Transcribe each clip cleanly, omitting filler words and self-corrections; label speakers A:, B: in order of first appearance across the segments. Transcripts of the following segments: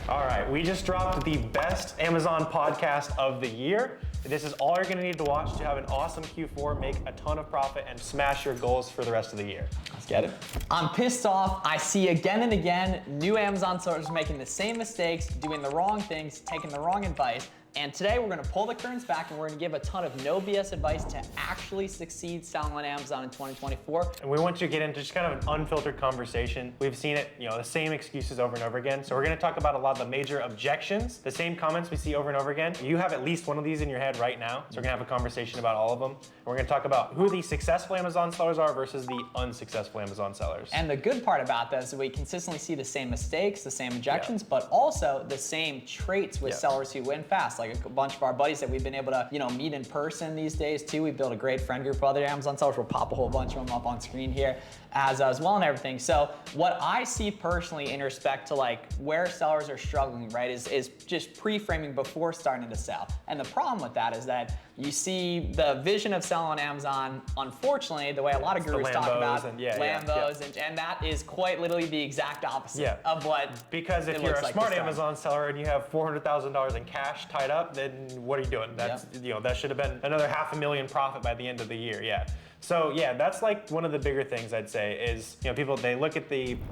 A: All right, we just dropped the best Amazon podcast of the year. This is all you're gonna need to watch to have an awesome Q4, make a ton of profit, and smash your goals for the rest of the year.
B: Let's get it. I'm pissed off. I see again and again new Amazon sellers making the same mistakes, doing the wrong things, taking the wrong advice. And today we're gonna pull the curtains back and we're gonna give a ton of no BS advice to actually succeed selling on Amazon in 2024.
A: And we want you to get into just kind of an unfiltered conversation. We've seen it, the same excuses over and over again. So we're gonna talk about a lot of the major objections, the same comments we see over and over again. You have at least one of these in your head right now. So we're gonna have a conversation about all of them. And we're gonna talk about who the successful Amazon sellers are versus the unsuccessful Amazon sellers.
B: And the good part about this is we consistently see the same mistakes, the same objections, but also the same traits with sellers who win fast. Like a bunch of our buddies that we've been able to, meet in person these days too. We've built a great friend group of other Amazon sellers. We'll pop a whole bunch of them up on screen here as well and everything. So what I see personally in respect to like where sellers are struggling, right, is just pre-framing before starting to sell. And the problem with that is that you see the vision of selling on Amazon, unfortunately, the way a lot of gurus talk about Lambos, and that is quite literally the exact opposite of what
A: Because if you're a smart Amazon seller and you have $400,000 in cash tied up, then what are you doing? That's that should have been another $500,000 profit by the end of the year. So that's like one of the bigger things I'd say is, people, they look at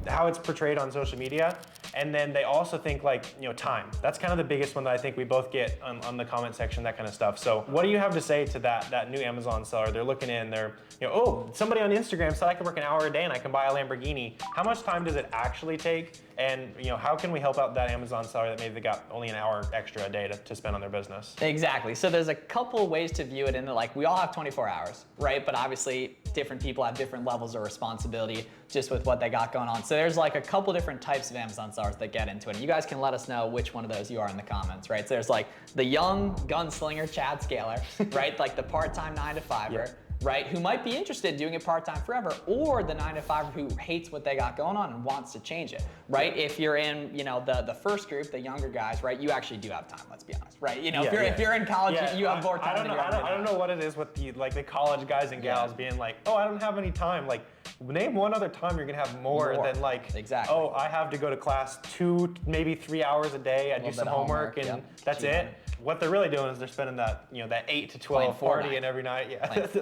A: how it's portrayed on social media, and then they also think like, time. That's kind of the biggest one that I think we both get on the comment section, that kind of stuff. So what do you have to say to that new Amazon seller? They're looking in, they're, oh, somebody on Instagram said I can work an hour a day and I can buy a Lamborghini. How much time does it actually take? And how can we help out that Amazon seller that maybe they got only an hour extra a day to spend on their business?
B: Exactly. So there's a couple ways to view it in that, like, we all have 24 hours, right? But obviously different people have different levels of responsibility just with what they got going on. So there's like a couple different types of Amazon sellers that get into it. And you guys can let us know which one of those you are in the comments, right? So there's like the young gunslinger Chad Scaler, right? Like the part-time 9-to-5er. Right, who might be interested in doing it part-time forever, or the 9-to-5er who hates what they got going on and wants to change it, right? If you're in, the first group, the younger guys, right, you actually do have time, let's be honest, right? If you're in college, you have more time.
A: I don't know what it is with the college guys and gals being like, oh, I don't have any time. Like, name one other time you're gonna have more than like, oh, I have to go to class 2, maybe 3 hours a day. I do some homework and that's it. What they're really doing is they're spending that, that 8 to 12 partying every night.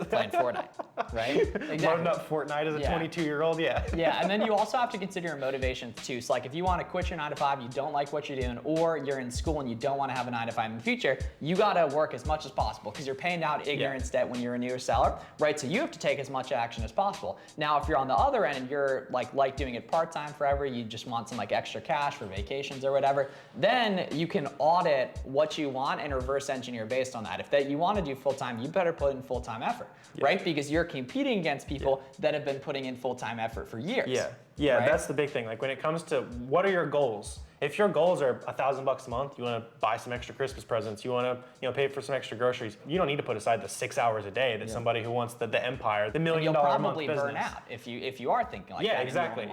B: Playing Fortnite, right? Exactly.
A: Loading up Fortnite as a 22-year-old,
B: and then you also have to consider your motivations too. So like if you want to quit your 9-to-5, you don't like what you're doing, or you're in school and you don't want to have a 9-to-5 in the future, you gotta work as much as possible because you're paying out ignorance debt when you're a newer seller, right? So you have to take as much action as possible. Now, if you're on the other end and you're like doing it part-time forever, you just want some like extra cash for vacations or whatever, then you can audit what you want and reverse engineer based on that. If you want to do full-time, you better put in full-time effort, right? Because you're competing against people that have been putting in full-time effort for years.
A: Right? That's the big thing. Like when it comes to what are your goals? If your goals are $1,000 a month, you want to buy some extra Christmas presents, you want to pay for some extra groceries, you don't need to put aside the 6 hours a day that somebody who wants the empire, the $1 million a month business.
B: You'll probably burn out if you are thinking like that.
A: Exactly.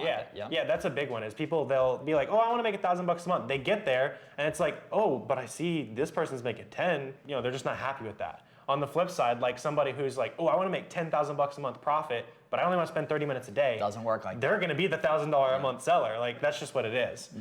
A: That's a big one. Is people, they'll be like, oh, I want to make $1,000 a month. They get there and it's like, oh, but I see this person's making 10. They're just not happy with that. On the flip side, like somebody who's like, oh, I want to make $10,000 a month profit, but I only want to spend 30 minutes a day.
B: Doesn't work like that.
A: They're going to be the $1,000 a month seller. Like that's just what it is.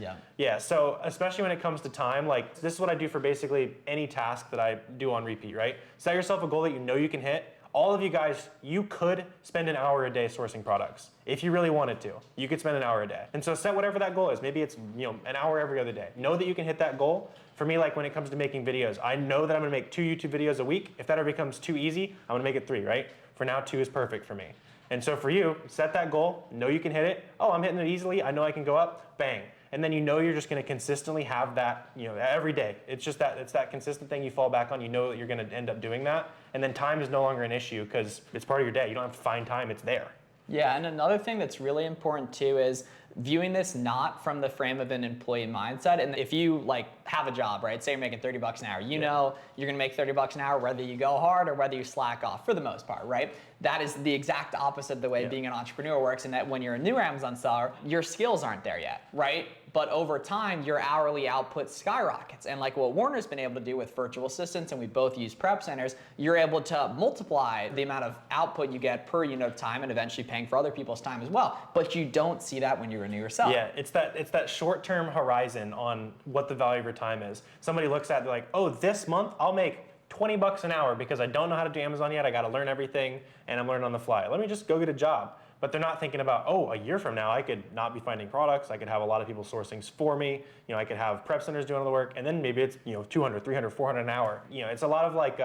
A: So especially when it comes to time, like this is what I do for basically any task that I do on repeat, right? Set yourself a goal that you know you can hit. All of you guys, you could spend an hour a day sourcing products. If you really wanted to, you could spend an hour a day. And so set whatever that goal is. Maybe it's an hour every other day. Know that you can hit that goal. For me, like when it comes to making videos, I know that I'm gonna make 2 YouTube videos a week. If that ever becomes too easy, I'm gonna make it 3, right? For now, 2 is perfect for me. And so for you, set that goal, know you can hit it. Oh, I'm hitting it easily, I know I can go up, bang. And then you're just gonna consistently have that, every day. It's just it's that consistent thing you fall back on, you know that you're gonna end up doing that. And then time is no longer an issue because it's part of your day. You don't have to find time, it's there.
B: Yeah, and another thing that's really important too is viewing this not from the frame of an employee mindset. And if you have a job, right? Say you're making $30 an hour, know you're gonna make $30 an hour whether you go hard or whether you slack off for the most part, right? That is the exact opposite of the way being an entrepreneur works, in that when you're a new Amazon seller, your skills aren't there yet, right? But over time, your hourly output skyrockets. And like what Warner's been able to do with virtual assistants, and we both use prep centers, you're able to multiply the amount of output you get per unit of time and eventually paying for other people's time as well. But you don't see that when you're a newer seller.
A: Yeah, it's that short-term horizon on what the value of your time is. Somebody looks at it, they're like, oh, this month I'll make $20 an hour because I don't know how to do Amazon yet. I got to learn everything and I'm learning on the fly. Let me just go get a job. But they're not thinking about, oh, a year from now I could not be finding products. I could have a lot of people sourcing for me. I could have prep centers doing all the work, and then maybe it's 200, 300, 400 an hour. It's a lot of like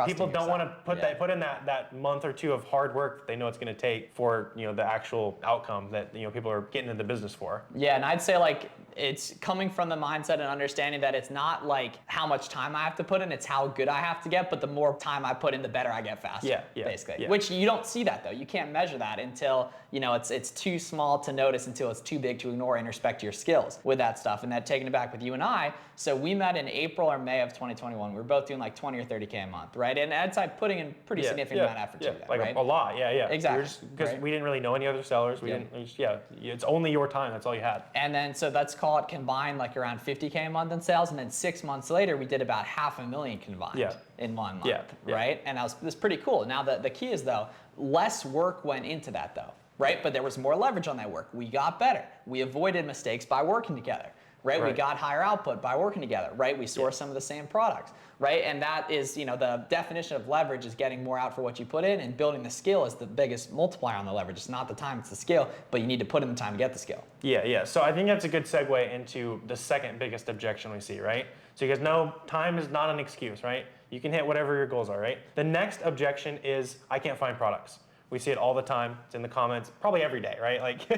A: people don't want to put in that month or two of hard work that they know it's going to take for the actual outcome that people are getting into the business for.
B: Yeah, and I'd say like it's coming from the mindset and understanding that it's not like how much time I have to put in, it's how good I have to get, but the more time I put in, the better I get faster, basically. Yeah. Which you don't see that though. You can't measure that until, it's too small to notice, until it's too big to ignore and respect your skills with that stuff. And that taking it back with you and I, so we met in April or May of 2021. We were both doing like 20 or 30K a month, right? And I'd say putting in pretty significant amount of effort to that,
A: like
B: right?
A: a lot,
B: Exactly.
A: Because we didn't really know any other sellers. It's only your time. That's all you had.
B: And then, so let's call it combined like around 50K a month in sales. And then 6 months later, we did about $500,000 combined in 1 month, right? And that's pretty cool. Now, the key is though, less work went into that though, right? But there was more leverage on that work. We got better. We avoided mistakes by working together. Right? We got higher output by working together, right? We source some of the same products, right? And that is, the definition of leverage is getting more out for what you put in, and building the skill is the biggest multiplier on the leverage. It's not the time, it's the skill, but you need to put in the time to get the skill.
A: Yeah. So I think that's a good segue into the second biggest objection we see, right? So you guys know time is not an excuse, right? You can hit whatever your goals are, right? The next objection is I can't find products. We see it all the time. It's in the comments, probably every day, right? Like,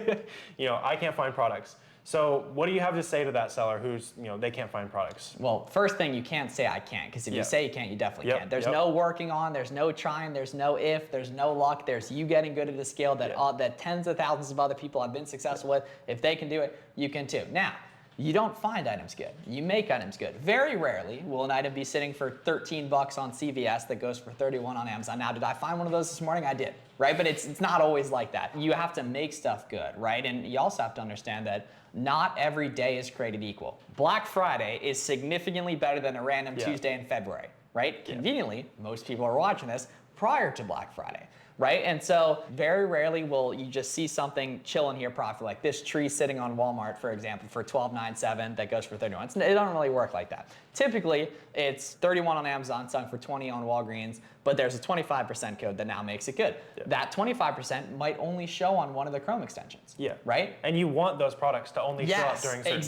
A: I can't find products. So what do you have to say to that seller who's, they can't find products?
B: Well, first thing, you can't say I can't, because if you say you can't, you definitely can't. There's no working on, there's no trying, there's no if, there's no luck, there's you getting good at a skill that tens of thousands of other people have been successful with. If they can do it, you can too. Now, you don't find items good. You make items good. Very rarely will an item be sitting for $13 on CVS that goes for 31 on Amazon. Now, did I find one of those this morning? I did, right? But it's not always like that. You have to make stuff good, right? And you also have to understand that not every day is created equal. Black Friday is significantly better than a random Tuesday in February, right? Conveniently, most people are watching this prior to Black Friday, right? And so very rarely will you just see something chilling here profit, like this tree sitting on Walmart, for example, for $12.97 that goes for 31. It doesn't really work like that. Typically, it's 31 on Amazon, selling for 20 on Walgreens, but there's a 25% code that now makes it good. That 25% might only show on one of the Chrome extensions, right?
A: And you want those products to only show up during certain times.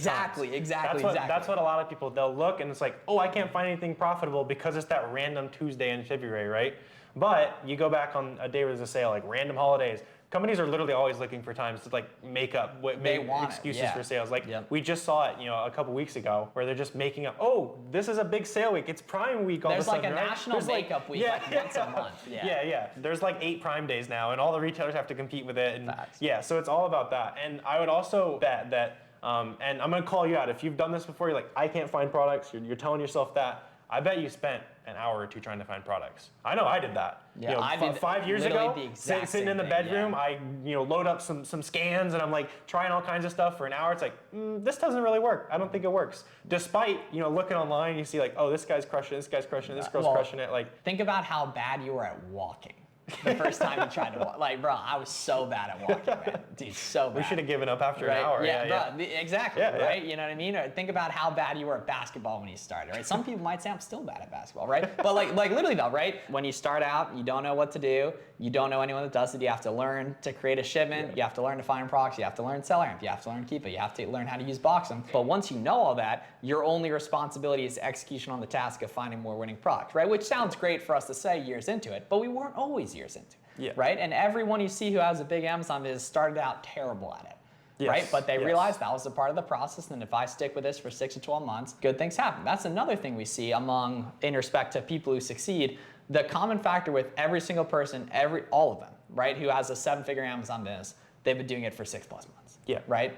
B: Exactly.
A: That's what a lot of people, they'll look and it's like, oh, I can't find anything profitable because it's that random Tuesday in February, right? But you go back on a day where there's a sale, like random holidays. Companies are literally always looking for times to make up, make excuses for sales. Like we just saw it, a couple weeks ago, where they're just making up. Oh, this is a big sale week. It's Prime Week. All
B: There's
A: of a sudden,
B: like a national makeup week, once a month.
A: There's like 8 Prime days now, and all the retailers have to compete with it. And so it's all about that. And I would also bet that, and I'm gonna call you out if you've done this before. You're like, I can't find products. You're telling yourself that. I bet you spent an hour or two trying to find products. I know I did that.
B: I did
A: 5 years ago, sitting in the bedroom, I load up some scans and I'm like trying all kinds of stuff for an hour. It's like, this doesn't really work. I don't think it works. Despite looking online, you see like, oh, this guy's crushing it, this guy's crushing it, this girl's crushing it. Like,
B: think about how bad you were at walking. The first time you tried to walk. Like, bro, I was so bad at walking, man. Dude, so bad.
A: We should have given up after an hour.
B: Exactly, right? You know what I mean? Or think about how bad you were at basketball when you started, right? Some people might say I'm still bad at basketball, right? But like literally though, right? When you start out, you don't know what to do. You don't know anyone that does it. You have to learn to create a shipment. You have to learn to find products. You have to learn SellerAmp. You have to learn to keep it. You have to learn how to use Boxem. But once you know all that, your only responsibility is execution on the task of finding more winning products, right? Which sounds great for us to say years into it, but we weren't always years into it. Right? And everyone you see who has a big Amazon business started out terrible at it. Right? But they realized that was a part of the process, and if I stick with this for 6 to 12 months, good things happen. That's another thing we see in respect to people who succeed. The common factor with every single person, all of them, right, who has a 7-figure Amazon business, they've been doing it for 6+ months. Right?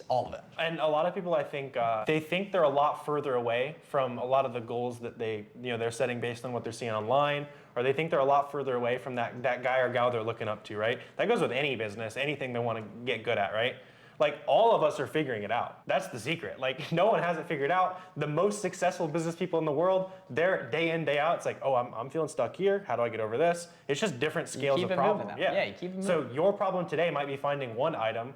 B: All of it.
A: And a lot of people, I think, they think they're a lot further away from a lot of the goals that they're setting based on what they're seeing online, or they think they're a lot further away from that guy or gal they're looking up to, right? That goes with any business, anything they want to get good at, right? Like, all of us are figuring it out. That's the secret. Like, no one has it figured out. The most successful business people in the world, they're day in, day out. It's like, oh, I'm feeling stuck here. How do I get over this? It's just different scales of problem.
B: Yeah, you keep it moving.
A: So your problem today might be finding one item.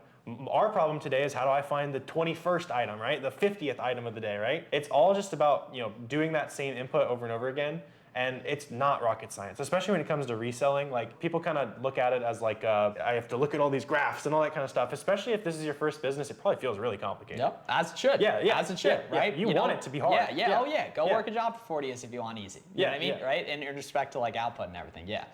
A: Our problem today is how do I find the 21st item, right? The 50th item of the day, right? It's all just about, doing that same input over and over again. And it's not rocket science, especially when it comes to reselling. Like, people kind of look at it as like, I have to look at all these graphs and all that kind of stuff. Especially if this is your first business, it probably feels really complicated.
B: Yep, as it should.
A: Yeah,
B: as it should, right?
A: You want it to be hard.
B: Yeah. Oh yeah, go work a job for 40 years if you want easy. You know what I mean, right? And in respect to like output and everything, yeah.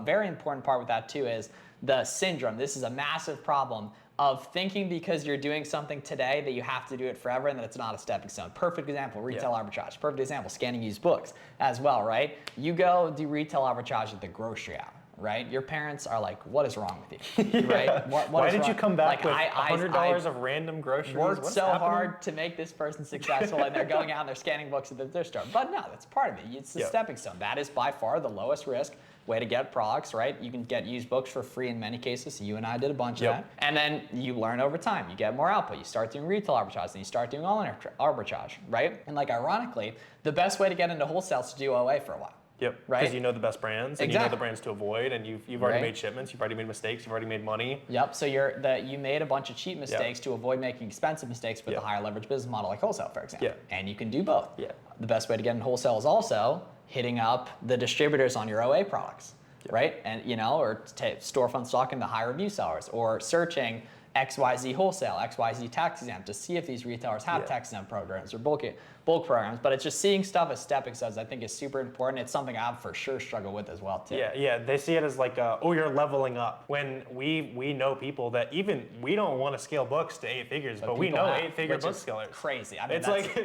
B: Very important part with that too is the syndrome. This is a massive problem of thinking because you're doing something today that you have to do it forever and that it's not a stepping stone. Perfect example, retail arbitrage. Perfect example, scanning used books as well, right? You go do retail arbitrage at the grocery aisle, right? Your parents are like, what is wrong with you, right?
A: Why did you come back with $100 of random groceries?
B: Worked so hard to make this person successful and they're going out and they're scanning books at their store. But no, that's part of it. It's the stepping stone. That is by far the lowest risk way to get products, right? You can get used books for free in many cases. So you and I did a bunch of that. And then you learn over time. You get more output. You start doing retail arbitrage, and you start doing online arbitrage, right? And like ironically, the best way to get into wholesale is to do OA for a while.
A: Yep,
B: right?
A: Because you know the best brands, and you know the brands to avoid, and you've already made shipments, you've already made mistakes, you've already made money.
B: Yep, so you made a bunch of cheap mistakes to avoid making expensive mistakes with a higher leverage business model like wholesale, for example. And you can do both. The best way to get in wholesale is also hitting up the distributors on your OA products. Right? And or storefront stocking the high review sellers, or searching XYZ wholesale, XYZ tax exempt to see if these retailers have tax exempt programs or bulk programs. But it's just seeing stuff as stepping stones, I think, is super important. It's something I've for sure struggled with as well too.
A: Yeah. They see it as like, oh, you're leveling up. When we know people that even we don't want to scale books to 8 figures, but we know 8-figure book scalers.
B: Crazy. I mean,
A: it's like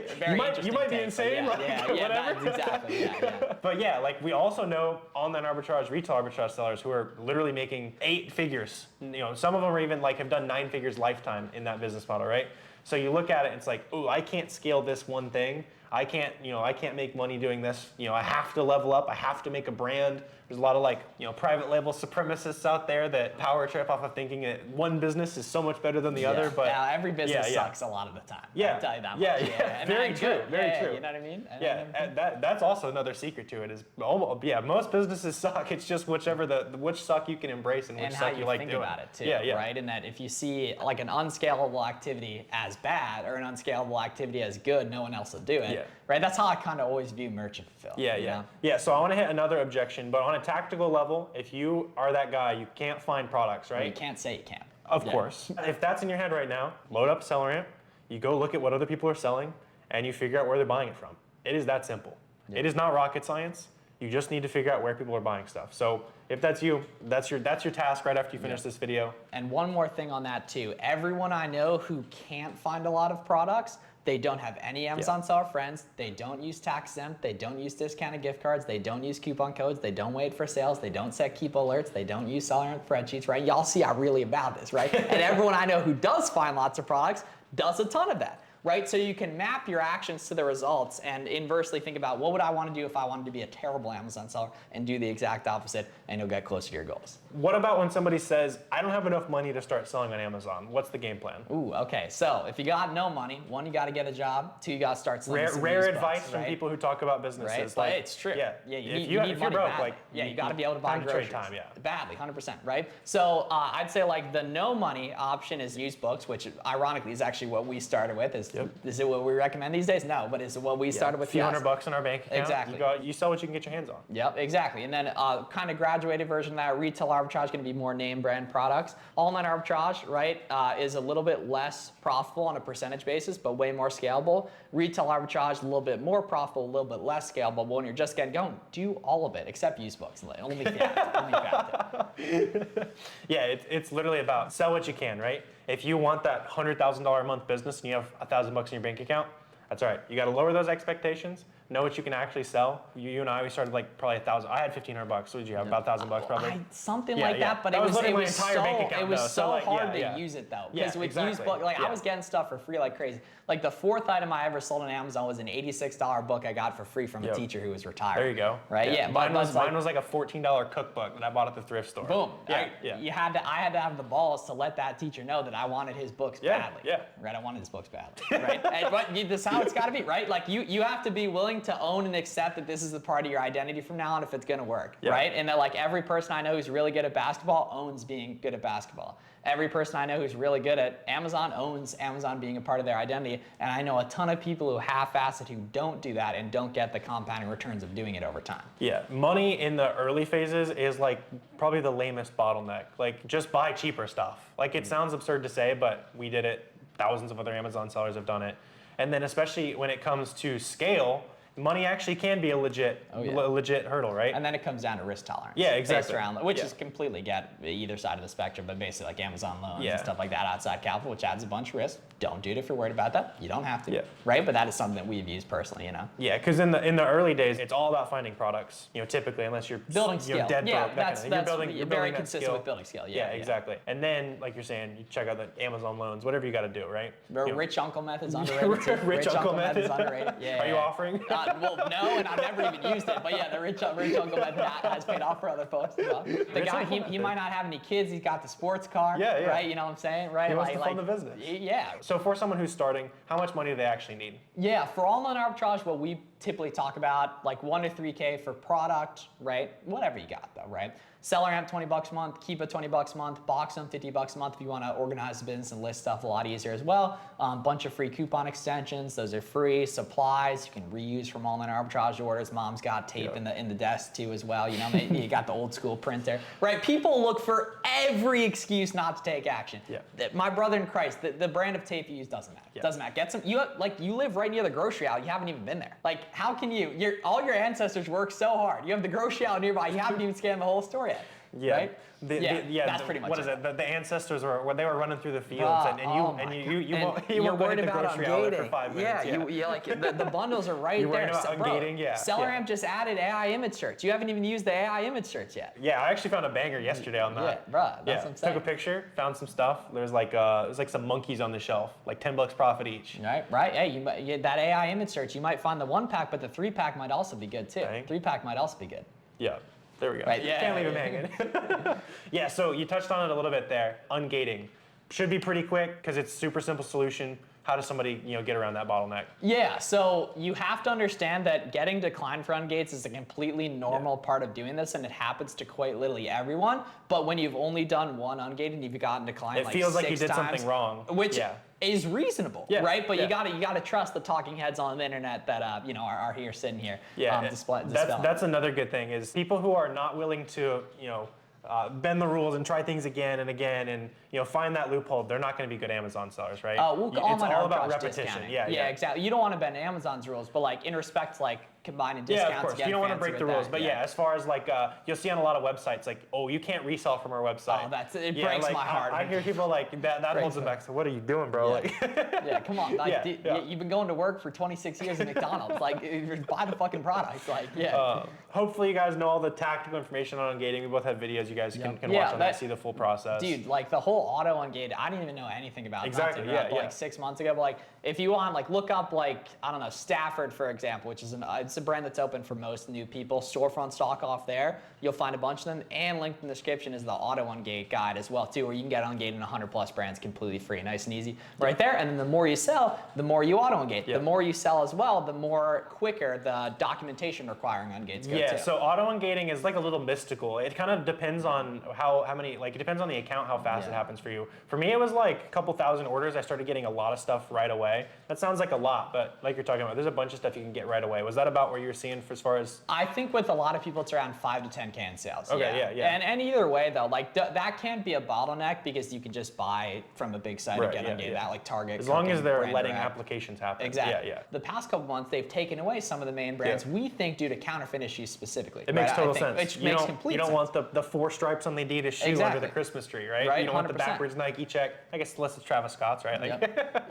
A: you might be insane, whatever.
B: Exactly.
A: But like we also know online arbitrage, retail arbitrage sellers who are literally making 8 figures. Some of them are even like have done 9 figures lifetime in that business model, right? So you look at it and it's like, oh, I can't scale this one thing. I can't make money doing this. I have to level up. I have to make a brand. There's a lot of private label supremacists out there that power trip off of thinking that one business is so much better than the other. But
B: every business sucks a lot of the time. I'll tell you that much.
A: Yeah. Very true. Very true.
B: You know what I mean?
A: That's also another secret to it is most businesses suck. It's just which suck you can embrace and which suck you like doing.
B: And how you think about it too, right? And that if you see like an unscalable activity as bad or an unscalable activity as good, no one else will do it. Right? That's how I kind of always view merchant fulfill.
A: Yeah. So I want to hit another objection, but on a tactical level, if you are that guy, you can't find products, right?
B: Well, you can't say you can't.
A: Of course. If that's in your head right now, load up SellerAmp, you go look at what other people are selling, and you figure out where they're buying it from. It is that simple. It is not rocket science. You just need to figure out where people are buying stuff. So if that's you, that's your task right after you finish this video.
B: And one more thing on that too. Everyone I know who can't find a lot of products, they don't have any Amazon seller friends, they don't use tax exempt, they don't use discounted gift cards, they don't use coupon codes, they don't wait for sales, they don't set keep alerts, they don't use SellerAmp spreadsheets, right? Y'all see I'm really about this, right? And everyone I know who does find lots of products does a ton of that. Right? So you can map your actions to the results and inversely think about what would I want to do if I wanted to be a terrible Amazon seller and do the exact opposite, and you'll get closer to your goals.
A: What about when somebody says, I don't have enough money to start selling on Amazon? What's the game plan?
B: Ooh, okay. So if you got no money, 1, you got to get a job. 2, you got to start selling some
A: rare
B: used
A: advice
B: books,
A: from people who talk about businesses.
B: Right?
A: Like,
B: it's true.
A: Yeah.
B: If you're broke, you got to be able to buy groceries.
A: Time,
B: Badly, 100%, right? So I'd say like the no money option is used books, which ironically is actually what we started with. Is it what we recommend these days? No, but is what we started with.
A: A few $100 in our bank account.
B: Exactly.
A: You sell what you can get your hands on.
B: Yep, exactly. And then kind of graduated version of that, retail arbitrage is going to be more name brand products. Online arbitrage, right, is a little bit less profitable on a percentage basis, but way more scalable. Retail arbitrage, a little bit more profitable, a little bit less scalable. But when you're just getting going, do all of it except used books. Only fact.
A: It's literally about sell what you can, right? If you want that $100,000 a month business and you have $1,000 in your bank account, that's all right. You got to lower those expectations. know what you can actually sell. You and I, we started like probably 1,000. I had $1,500. What did you have? About $1,000 probably.
B: Something like that, but
A: that
B: it was
A: my entire bank account.
B: It was so
A: like,
B: hard to use it though, because with used book, like I was getting stuff for free like crazy. Like the 4th item I ever sold on Amazon was an $86 book I got for free from a teacher who was retired.
A: There you go.
B: Right? Yeah.
A: Mine was like a $14 cookbook that I bought at the thrift store.
B: Boom. I had to have the balls to let that teacher know that I wanted his books badly.
A: Yeah.
B: Right. I wanted his books badly. Right. But this is how it's got to be. Right. Like you have to be willing to own and accept that this is a part of your identity from now on if it's going to work. Right. And that like every person I know who's really good at basketball owns being good at basketball. Every person I know who's really good at Amazon owns Amazon being a part of their identity. And I know a ton of people who half-ass it who don't do that and don't get the compounding returns of doing it over time.
A: Yeah, money in the early phases is like probably the lamest bottleneck. Like just buy cheaper stuff. Like it sounds absurd to say, but we did it. Thousands of other Amazon sellers have done it. And then especially when it comes to scale, money actually can be a legit hurdle, right?
B: And then it comes down to risk tolerance.
A: Yeah, exactly.
B: Which is completely get either side of the spectrum, but basically like Amazon loans and stuff like that, outside capital, which adds a bunch of risk. Don't do it if you're worried about that. You don't have to, right? But that is something that we've used personally, you know?
A: Yeah, because in the early days, it's all about finding products, typically, unless you're
B: building skill.
A: Dead broke,
B: that's
A: you're
B: very consistent with building skill.
A: Yeah, exactly. And then, like you're saying, you check out the Amazon loans, whatever you got to do, right?
B: Rich uncle method's underrated too.
A: Rich uncle method's
B: underrated. Yeah.
A: Are you offering?
B: Well, no, and I've never even used it. But yeah, the rich uncle method has paid off for other folks as well. The guy, he might not have any kids. He's got the sports car.
A: Yeah.
B: Right. You know what I'm saying? Right.
A: He wants to fund the business.
B: Yeah.
A: So for someone who's starting, how much money do they actually need?
B: Yeah, for online arbitrage, what we typically talk about, like 1 to 3K for product, right? Whatever you got though, right? SellerAmp $20 a month, Keep it $20 a month, Box them $50 a month if you want to organize the business and list stuff a lot easier as well. Bunch of free coupon extensions, those are free. Supplies you can reuse from online arbitrage orders. Mom's got tape in the desk too as well. You got the old school printer, right? People look for every excuse not to take action. My brother in Christ, the brand of tape you use doesn't matter. Doesn't matter. Get some. You live right near the grocery aisle. You haven't even been there. Like, how can you? All your ancestors worked so hard. You have the grocery aisle nearby. You haven't even scanned the whole store yet.
A: Yeah.
B: Right? That's pretty much
A: what
B: it.
A: Is it? The ancestors were they were running through the fields,
B: you
A: were
B: worried
A: the
B: about
A: grocery outlet for
B: ungating.
A: 5 minutes.
B: Yeah, like the bundles are right
A: You're
B: there.
A: worried about ungating,
B: SellerAmp just added AI image search. You haven't even used the AI image search yet.
A: Yeah, I actually found a banger yesterday on that.
B: Yeah, bro, that's what I'm saying.
A: Took a picture, found some stuff. There's like some monkeys on the shelf, like $10 profit each.
B: Right. Hey, that AI image search, you might find the 1-pack, but the 3-pack might also be good too. 3-pack might also be good.
A: Yeah. There we go.
B: Right,
A: Can't leave him hanging. Yeah, so you touched on it a little bit there. Ungating. Should be pretty quick because it's a super simple solution. How does somebody get around that bottleneck?
B: Yeah, so you have to understand that getting declined for ungates is a completely normal part of doing this, and it happens to quite literally everyone. But when you've only done one ungate and you've gotten declined
A: it feels like you did something wrong.
B: Which is reasonable, right? But you gotta trust the talking heads on the internet that are here sitting here.
A: Yeah, that's another good thing is people who are not willing to bend the rules and try things again and again and find that loophole. They're not going to be good Amazon sellers, right?
B: It's
A: all about repetition.
B: Yeah, exactly. You don't want to bend Amazon's rules, but like in respect to like combining discounts.
A: Yeah, of course. You don't want to break the rules, but as far as like you'll see on a lot of websites like, oh, you can't resell from our website.
B: Oh, it breaks my heart.
A: I hear people like that holds them back. So what are you doing, bro?
B: Yeah, come on. Like, you've been going to work for 26 years at McDonald's. Like, buy the fucking product. Like,
A: hopefully you guys know all the tactical information on ungating. We both have videos you guys can watch on that, see the full process.
B: Dude, like the whole auto-ungated, I didn't even know anything about
A: exactly.
B: Like 6 months ago. But like, if you want, like, look up like I don't know, Stafford for example, which is it's a brand that's open for most new people. Storefront stock off there. You'll find a bunch of them, and linked in the description is the auto-ungate guide as well too, where you can get ungated in 100+ brands completely free, nice and easy, right there. And then the more you sell, the more you auto-ungate. The more you sell as well, the more quicker the documentation requiring ungates go too.
A: So auto-ungating is like a little mystical. It kind of depends on how many, like it depends on the account how fast it happens for you. For me, it was like a couple thousand orders. I started getting a lot of stuff right away. That sounds like a lot, but like you're talking about, there's a bunch of stuff you can get right away. Was that about where you were seeing as far as?
B: I think with a lot of people, it's around 5 to 10K in sales.
A: Okay, yeah.
B: And either way though, like that can't be a bottleneck because you can just buy from a big site and get ungated at like Target.
A: As long as they're letting applications happen.
B: Exactly.
A: Yeah.
B: The past couple months, they've taken away some of the main brands we think due to counterfeit issues specifically.
A: It makes total sense.
B: Which makes complete sense.
A: You don't want the 4 stripes on the Adidas shoe under the Christmas tree, right? You don't want the
B: 100%.
A: backwards Nike check. I guess unless it's Travis Scott's, right?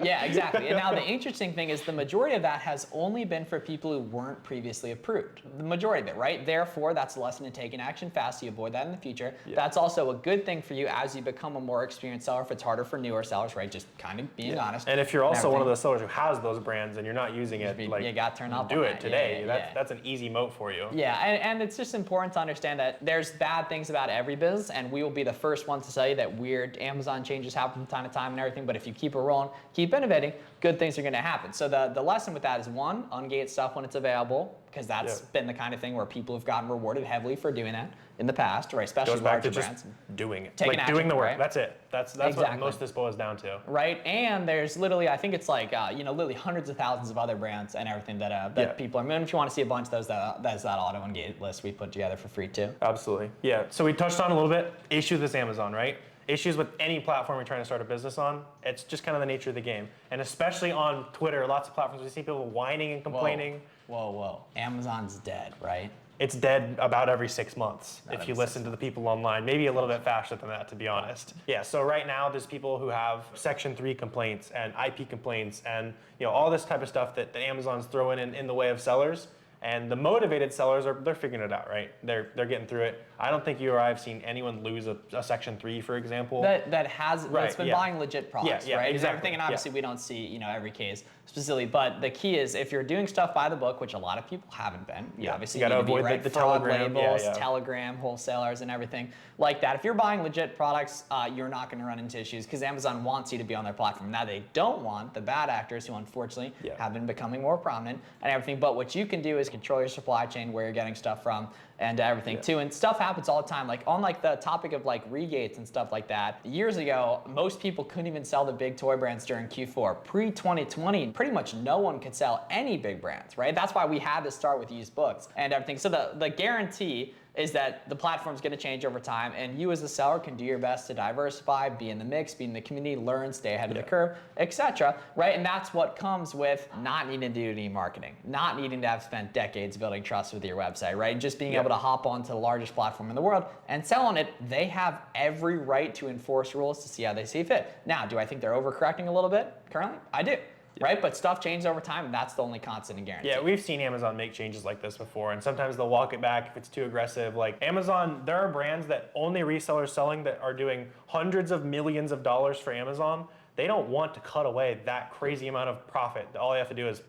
B: Yeah, exactly. And now the interesting thing is the majority of that has only been for people who weren't previously approved. The majority of it, right? Therefore, that's a lesson in taking action fast so you avoid that in the future. That's also a good thing for you as you become a more experienced seller if it's harder for newer sellers, right? Just kind of being honest.
A: And if you're also one of those sellers who has those brands and you're not using it, like,
B: you got to turn up
A: do
B: on
A: it
B: that.
A: today. That's an easy moat for you.
B: Yeah, and it's just important to understand that there's bad things about every business, and we will be the first ones to tell you that weird Amazon changes happen from time to time and everything, but if you keep it rolling, keep innovating, good things are going to happen. So the lesson with that is, one, ungate stuff when it's available, because that's been the kind of thing where people have gotten rewarded heavily for doing that in the past, right? Especially
A: goes back
B: larger
A: to just
B: brands.
A: doing it.
B: Taking
A: like
B: action,
A: doing the work.
B: right?
A: That's it. That's
B: Exactly.
A: what most of this boils down to.
B: Right, and there's literally, I think it's like, literally hundreds of thousands of other brands and everything that people are. I mean, if you want to see a bunch of those, that's that auto-ungate list we put together for free too.
A: Absolutely. Yeah. So we touched on a little bit issues with Amazon, right? Issues with any platform you're trying to start a business on. It's just kind of the nature of the game. And especially on Twitter, lots of platforms, we see people whining and complaining.
B: Whoa. Amazon's dead, right?
A: It's dead about every 6 months if you listen to the people online. Maybe a little bit faster than that, to be honest. Yeah, so right now there's people who have Section 3 complaints and IP complaints and all this type of stuff that Amazon's throwing in the way of sellers. And the motivated sellers they're figuring it out, right? They're getting through it. I don't think you or I have seen anyone lose a Section 3, for example.
B: That's been buying legit products, right?
A: Exactly.
B: Everything, and obviously we don't see every case specifically, but the key is if you're doing stuff by the book, which a lot of people haven't been, obviously
A: you gotta
B: need to
A: avoid
B: be, right?
A: the
B: Fraud
A: Telegram,
B: labels, Telegram, wholesalers, and everything like that. If you're buying legit products, you're not going to run into issues because Amazon wants you to be on their platform. Now they don't want the bad actors who unfortunately have been becoming more prominent and everything. But what you can do is control your supply chain, where you're getting stuff from, and everything too. And stuff happens all the time. Like on the topic of regates and stuff like that, years ago, most people couldn't even sell the big toy brands during Q4. Pre-2020, pretty much no one could sell any big brands, right? That's why we had to start with used books and everything. So the guarantee is that the platform's going to change over time, and you as a seller can do your best to diversify, be in the mix, be in the community, learn, stay ahead of the curve, etc. Right? And that's what comes with not needing to do any marketing, not needing to have spent decades building trust with your website, right? Just being able to hop onto the largest platform in the world and sell on it. They have every right to enforce rules to see how they see fit. Now, do I think they're overcorrecting a little bit currently? I do. Right, but stuff changes over time, and that's the only constant and guarantee.
A: Yeah, we've seen Amazon make changes like this before, and sometimes they'll walk it back if it's too aggressive. Like Amazon, there are brands that only resellers selling that are doing hundreds of millions of dollars for Amazon. They don't want to cut away that crazy amount of profit. All they have to do is,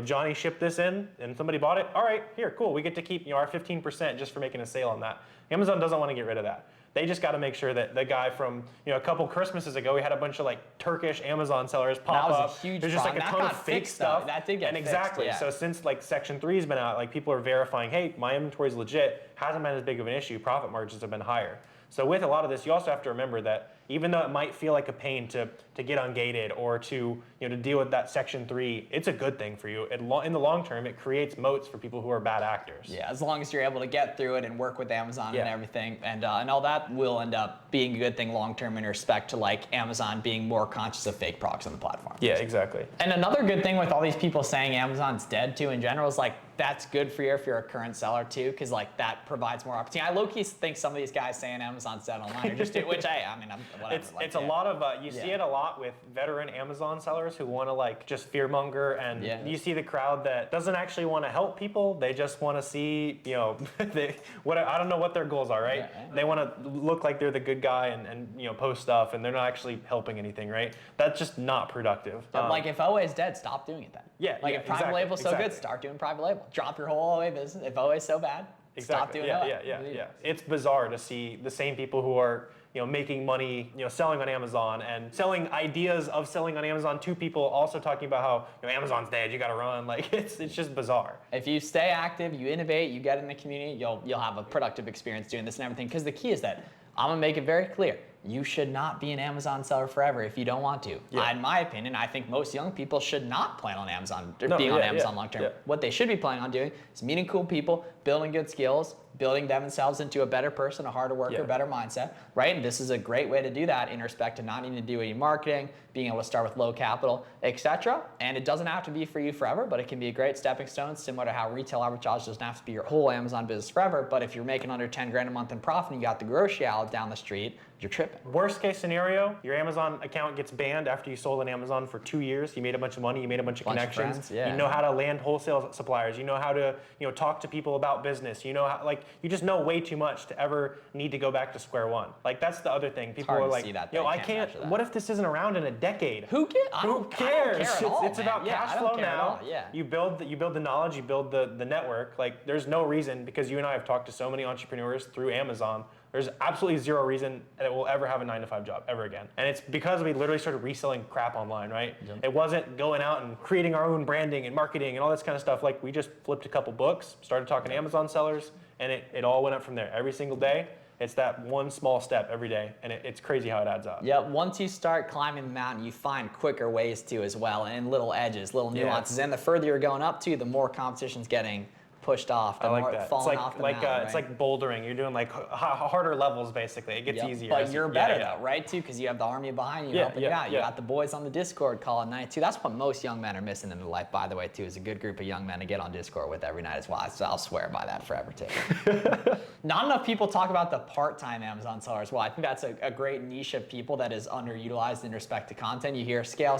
A: Johnny shipped this in, and somebody bought it. All right, here, cool. We get to keep our 15% just for making a sale on that. Amazon doesn't want to get rid of that. They just got to make sure that the guy from a couple Christmases ago, we had a bunch of Turkish Amazon sellers pop up.
B: That was a huge
A: There's just
B: problem.
A: a ton of fake stuff.
B: That did get
A: and
B: fixed,
A: exactly.
B: yeah.
A: So since Section 3's been out, people are verifying, hey, my inventory's legit. Hasn't been as big of an issue. Profit margins have been higher. So with a lot of this, you also have to remember that even though it might feel like a pain to get ungated or to deal with that Section 3, it's a good thing for you. In the long term, it creates moats for people who are bad actors.
B: Yeah, as long as you're able to get through it and work with Amazon and everything, and all that will end up being a good thing long term in respect to Amazon being more conscious of fake products on the platform.
A: Yeah, exactly.
B: And another good thing with all these people saying Amazon's dead too in general is that's good for you if you're a current seller too, because that provides more opportunity. I low-key think some of these guys saying Amazon's dead online are just which I mean, whatever.
A: It's a lot of you see it a lot with veteran Amazon sellers who want to just fearmonger, and you see the crowd that doesn't actually want to help people. They just want to see I don't know what their goals are, right? They want to look like they're the good guy and post stuff, and they're not actually helping anything, right? That's just not productive.
B: If OA is dead, stop doing it then. If private label's so good, start doing private label. Drop your whole OA business. If OA is so bad, stop doing OA.
A: Yeah. It's bizarre to see the same people who are making money, selling on Amazon and selling ideas of selling on Amazon to people also talking about how Amazon's dead, you got to run. It's just bizarre.
B: If you stay active, you innovate, you get in the community, you'll have a productive experience doing this and everything. Because the key is that I'm gonna make it very clear. You should not be an Amazon seller forever if you don't want to. In my opinion, I think most young people should not plan on Amazon being on Amazon long term. What they should be planning on doing is meeting cool people, building good skills, building themselves into a better person, a harder worker, better mindset, right? And this is a great way to do that in respect to not needing to do any marketing, being able to start with low capital, etc. And it doesn't have to be for you forever, but it can be a great stepping stone, similar to how retail arbitrage doesn't have to be your whole Amazon business forever. But if you're making under 10 grand a month in profit and you got the grocery aisle down the street, you're tripping. shipping.
A: Worst case scenario, your Amazon account gets banned after you sold on Amazon for 2 years. You made a bunch of money, you made a bunch of connections.
B: Friends,
A: You know how to land wholesale suppliers. You know how to, talk to people about business. You know how, you just know way too much to ever need to go back to square one. Like, that's the other thing. People are like, I can't. What if this isn't around in a decade?
B: Who cares?
A: Who cares?
B: It's
A: about cash flow now. You build the knowledge, you build the network. Like, there's no reason, because you and I have talked to so many entrepreneurs through Amazon, there's absolutely zero reason that we'll ever have a 9-to-5 job ever again. And it's because we literally started reselling crap online, right? Yep. It wasn't going out and creating our own branding and marketing and all this kind of stuff. Like, we just flipped a couple books, started talking to Amazon sellers, and it all went up from there. Every single day, it's that one small step every day, and it's crazy how it adds up.
B: Yeah, once you start climbing the mountain, you find quicker ways to as well, and little edges, little nuances. And the further you're going up to, the more competition's getting pushed off.
A: I like that. It's like it's like bouldering. You're doing like harder levels basically. It gets easier.
B: But you're better though, right? Too, because you have the army behind you helping you out. You got the boys on the Discord call at night too. That's what most young men are missing in their life, by the way, too. Is a good group of young men to get on Discord with every night as well. So I'll swear by that forever too. Not enough people talk about the part-time Amazon seller as well. I think that's a great niche of people that is underutilized in respect to content. You hear scale.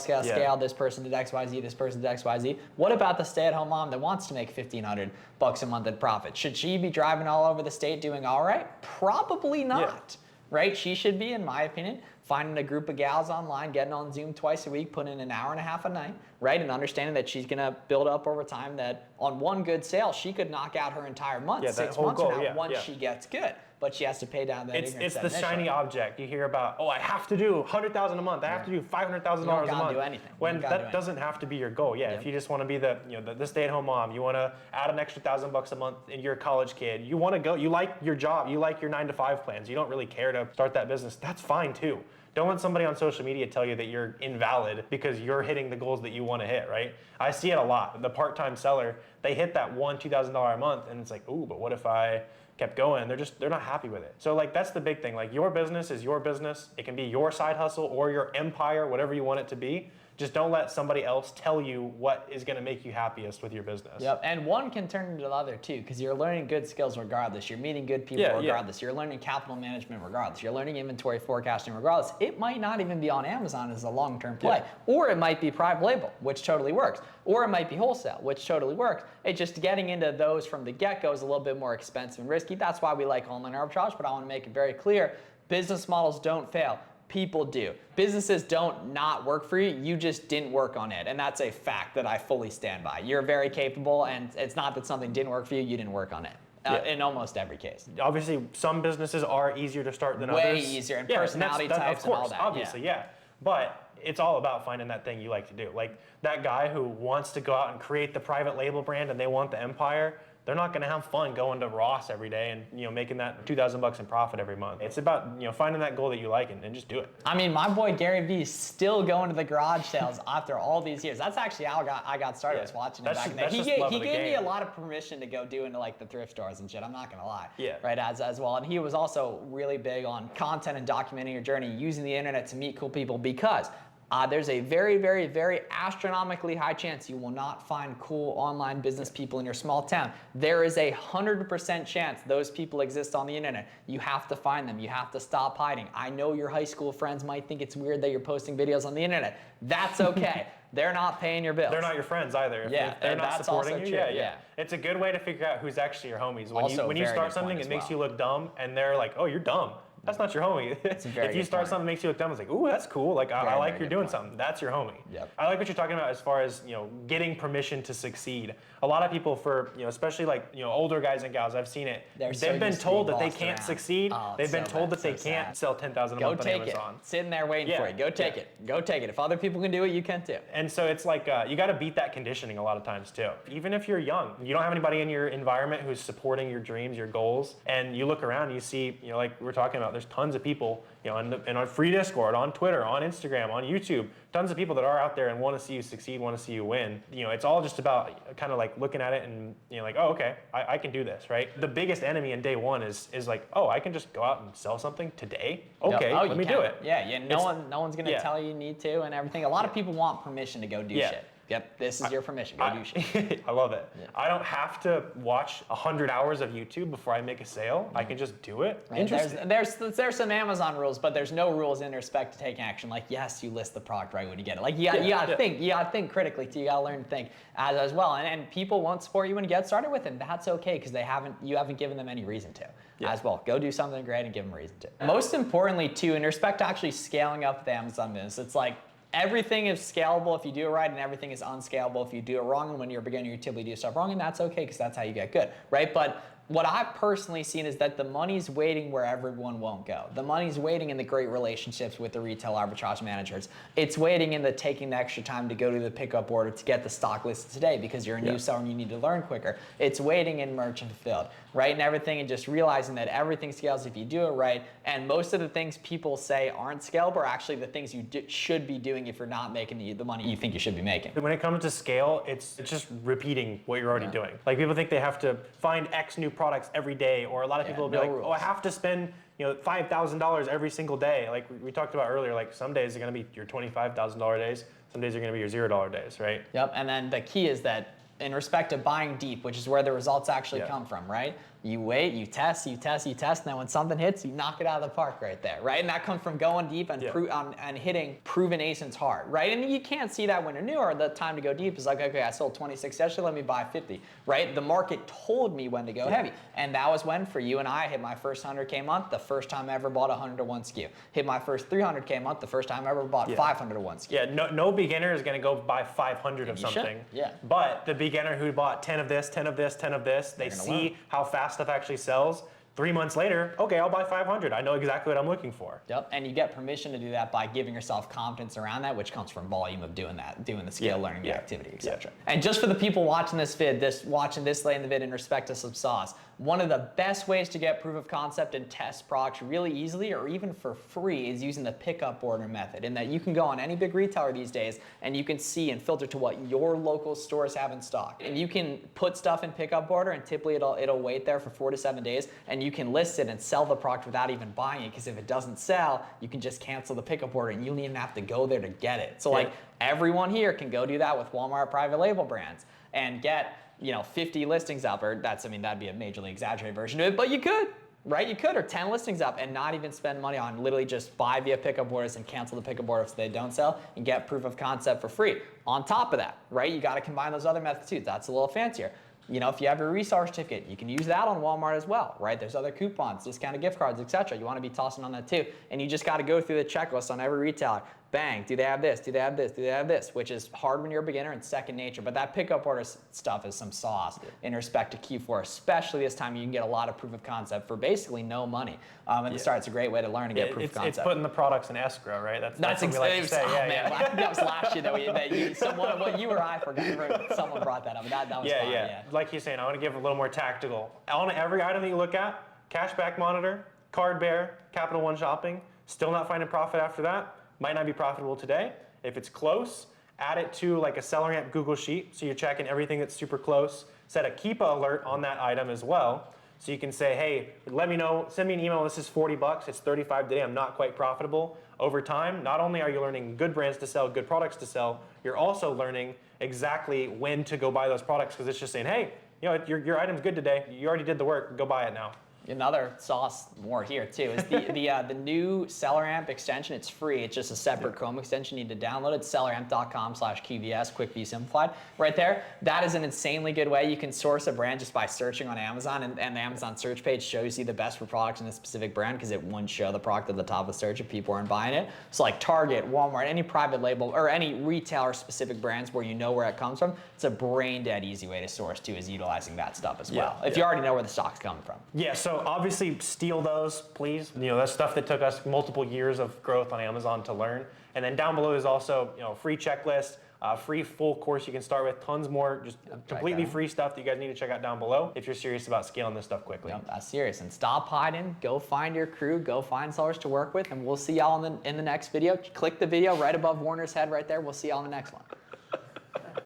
B: This person did XYZ. This person did XYZ. What about the stay-at-home mom that wants to make $1,500 a month in profit? Should she be driving all over the state doing all right? Probably not, right? She should be, in my opinion, finding a group of gals online, getting on Zoom twice a week, putting in an hour and a half a night, right? And understanding that she's gonna build up over time, that on one good sale, she could knock out her entire month, 6 months from now, once she gets good. But she has to pay down that
A: It's the shiny object. You hear about, I have to do $100,000 a month. I have to do $500,000 a month.
B: You don't do anything.
A: When that doesn't have to be your goal. If you just want to be the stay-at-home mom, you want to add an extra $1,000 a month and you're a college kid. You want to go. You like your job. You like your 9-to-5 plans. You don't really care to start that business. That's fine too. Don't let somebody on social media tell you that you're invalid because you're hitting the goals that you want to hit, right? I see it a lot. The part-time seller, they hit that $2,000 a month and it's like, ooh, but what if I kept going? They're not happy with it. So that's the big thing. Your business is your business. It can be your side hustle or your empire, whatever you want it to be. Just don't let somebody else tell you what is going to make you happiest with your business.
B: Yep, and one can turn into the other too, because you're learning good skills regardless. You're meeting good people regardless. You're learning capital management regardless. You're learning inventory forecasting regardless. It might not even be on Amazon as a long-term play, or it might be private label, which totally works, or it might be wholesale, which totally works. It's just getting into those from the get-go is a little bit more expensive and risky. That's why we like online arbitrage, but I want to make it very clear, business models don't fail. People do. Businesses don't not work for you. You just didn't work on it. And that's a fact that I fully stand by. You're very capable, and it's not that something didn't work for you, you didn't work on it. In almost every case.
A: Obviously, some businesses are easier to start than
B: others.
A: Way
B: easier, and personality types
A: of course,
B: and all that.
A: Obviously, But it's all about finding that thing you like to do. Like that guy who wants to go out and create the private label brand and they want the empire, they're not going to have fun going to Ross every day and making that $2,000 in profit every month. It's about finding that goal that you like and just do it.
B: I mean, my boy Gary Vee is still going to the garage sales after all these years. That's actually how I got started. Was watching him back in there. He gave me a lot of permission to go do into the thrift stores and shit. I'm not gonna lie. Right, as well. And he was also really big on content and documenting your journey, using the internet to meet cool people, because there's a very, very, very astronomically high chance you will not find cool online business people in your small town. There is 100% chance those people exist on the internet. You have to find them. You have to stop hiding. I know your high school friends might think it's weird that you're posting videos on the internet. That's okay. They're not paying your bills.
A: They're not your friends either. If they're not supporting you. It's a good way to figure out who's actually your homies. When you start something, it makes you look dumb, and they're like, oh, you're dumb. That's not your homie. If you start something that makes you look dumb, it's like, ooh, that's cool. I like you're doing something. That's your homie. I like what you're talking about as far as getting permission to succeed. A lot of people, for especially older guys and gals, I've seen it. They've been told that they can't succeed. They've been told that they can't sell $10,000 a month on Amazon.
B: Sitting there waiting for you. Go take it. Go take it. If other people can do it, you can too.
A: And so it's like you got to beat that conditioning a lot of times too. Even if you're young, you don't have anybody in your environment who's supporting your dreams, your goals, and you look around, and you see, like we're talking about, there's tons of people, in our free Discord, on Twitter, on Instagram, on YouTube, tons of people that are out there and want to see you succeed, want to see you win. It's all just about kind of looking at it and oh, okay, I can do this, right? The biggest enemy in day one is oh, I can just go out and sell something today. Okay, let me do it.
B: No one's gonna tell you need to and everything. A lot of people want permission to go do shit. Yep, this is your permission. Go do shit.
A: I love it. Yeah. I don't have to watch 100 hours of YouTube before I make a sale. I can just do it.
B: Right. Interesting. There's some Amazon rules, but there's no rules in respect to taking action. Like, yes, you list the product right when you get it. Like, you gotta think. You gotta think critically too. You gotta learn to think as well. And people won't support you when you get started with it. And that's okay, because you haven't given them any reason to. As well. Go do something great and give them a reason to. Most importantly too, in respect to actually scaling up the Amazon business, it's like, everything is scalable if you do it right, and everything is unscalable if you do it wrong. And when you're a beginner, you typically do stuff wrong, and that's okay, because that's how you get good, right? But what I've personally seen is that the money's waiting where everyone won't go. The money's waiting in the great relationships with the retail arbitrage managers. It's waiting in the taking the extra time to go to the pickup order to get the stock listed today because you're a new seller and you need to learn quicker. It's waiting in merchant fulfilled, right? And everything, and just realizing that everything scales if you do it right. And most of the things people say aren't scalable are actually the things you should be doing if you're not making the money you think you should be making.
A: When it comes to scale, it's just repeating what you're already doing. Like, people think they have to find X new products every day, or a lot of people will be like, oh, I have to spend $5,000 every single day. Like we talked about earlier, like some days are going to be your $25,000 days, some days are going to be your $0 days, right?
B: Yep, and then the key is that in respect to buying deep, which is where the results actually come from, right? You wait, you test, and then when something hits, you knock it out of the park right there, right? And that comes from going deep and and hitting proven ASINs hard, right? And you can't see that when you're new, or the time to go deep is like, okay, I sold 26 yesterday, let me buy 50, right? The market told me when to go heavy. And that was when, for you and I, hit my first 100K month, the first time I ever bought 100 to 1 SKU. Hit my first 300K month, the first time I ever bought 500 to 1 SKU.
A: Yeah, no beginner is going to go buy 500 of something. But the beginner who bought 10 of this, 10 of this, 10 of this, they see how fast stuff actually sells. 3 months later, okay, I'll buy 500. I know exactly what I'm looking for.
B: Yep, and you get permission to do that by giving yourself confidence around that, which comes from volume of doing that, doing the scale, learning the activity, etc. And just for the people watching this vid, watching this late in the vid in respect to some sauce, one of the best ways to get proof of concept and test products really easily, or even for free, is using the pickup order method. In that you can go on any big retailer these days and you can see and filter to what your local stores have in stock. And you can put stuff in pickup order, and typically it'll wait there for 4 to 7 days, and you can list it and sell the product without even buying it, because if it doesn't sell, you can just cancel the pickup order and you don't even have to go there to get it. So like, everyone here can go do that with Walmart private label brands and get 50 listings up, or that'd be a majorly exaggerated version of it, but you could, right? You could, or 10 listings up, and not even spend money on, literally just buy via pickup orders and cancel the pickup order if they don't sell, and get proof of concept for free. On top of that, right, you got to combine those other methods too. That's a little fancier. If you have your reseller certificate, you can use that on Walmart as well, right? There's other coupons, discounted gift cards, etc. You want to be tossing on that too. And you just got to go through the checklist on every retailer. Bang, do they have this? Do they have this? Do they have this? Which is hard when you're a beginner and second nature. But that pickup order stuff is some sauce in respect to Q4, especially this time. You can get a lot of proof of concept for basically no money. At the start, it's a great way to learn and get proof of concept.
A: It's putting the products in escrow, right? That's what we like to say.
B: That was last year what you or I forgot. Someone brought that up. That was fun.
A: Like you're saying, I want to give a little more tactical. On every item that you look at, cashback monitor, card bearer, Capital One shopping, still not finding profit after that. Might not be profitable today. If it's close, add it to like a SellerAmp Google Sheet, so you're checking everything that's super close. Set a Keepa alert on that item as well, so you can say, hey, let me know, send me an email, this is $40, it's $35 today, I'm not quite profitable. Over time, not only are you learning good brands to sell, good products to sell, you're also learning exactly when to go buy those products, because it's just saying, hey, your item's good today, you already did the work, go buy it now.
B: Another sauce more here too is the new SellerAmp extension. It's free. It's just a separate Chrome extension. You need to download it. SellerAmp.com/QVS, Quick View Simplified. Right there. That is an insanely good way. You can source a brand just by searching on Amazon, and the Amazon search page shows you the best for products in a specific brand, because it wouldn't show the product at the top of the search if people weren't buying it. So like Target, Walmart, any private label or any retailer specific brands where you know where it comes from, it's a brain dead easy way to source too, is utilizing that stuff as well. If you already know where the stock's coming from.
A: Yeah. So obviously steal those, please. That's stuff that took us multiple years of growth on Amazon to learn. And then down below is also free checklist, free full course you can start with, tons more just completely free stuff that you guys need to check out down below if you're serious about scaling this stuff quickly.
B: That's serious. And stop hiding. Go find your crew. Go find sellers to work with, and we'll see y'all in the next video. Click the video right above Warner's head right there. We'll see y'all in the next one.